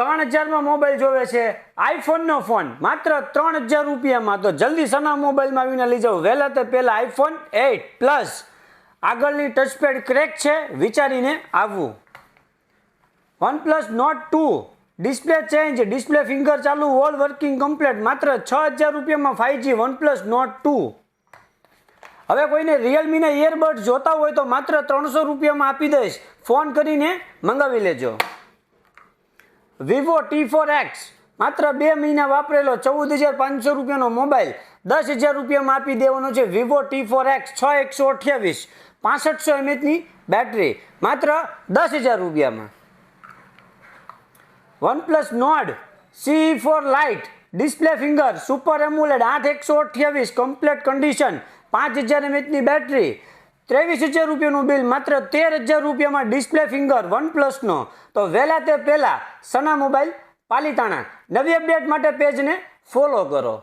3000 mobile જોવે છે, આઈફોનનો phone માત્ર 3000 રૂપિયામાં. તો જલ્દી સના મોબાઈલમાં આવીને લઈ જાઓ વહેલા તે પહેલા આઈફોન 8 પ્લસ. આગળની ટચપેડ ક્રેક છે, વિચારીને આવવું. OnePlus Nord 2 display change, display finger ચાલુ, ઓલ વર્કિંગ કમ્પ્લીટ, માત્ર 6000 રૂપિયામાં 5G OnePlus Nord 2. હવે કોઈને રિયલમીના ઇયરબડ્સ જોતા હોય તો માત્ર 300 રૂપિયામાં આપી દઈશ. ફોન કરીને મંગાવી લેજો. Vivo T4X માત્ર 2 મહિના વાપરેલો 14500 રૂપિયાનો મોબાઈલ 10000 રૂપિયામાં આપી દેવાનો છે. Vivo T4X 6128 6500 mAhની બેટરી માત્ર 10000 રૂપિયામાં. OnePlus Nord CE4 Lite display finger, super AMOLED 8128 complete condition, 5000 mAhની બેટરી, 23000 રૂપિયાનું બિલ, માત્ર 13000 રૂપિયામાં ડિસ્પ્લે ફિંગર OnePlusનો. તો વહેલા તે પહેલા સના મોબાઈલ પાલીતાણા. નવી અપડેટ માટે પેજને ફોલો કરો.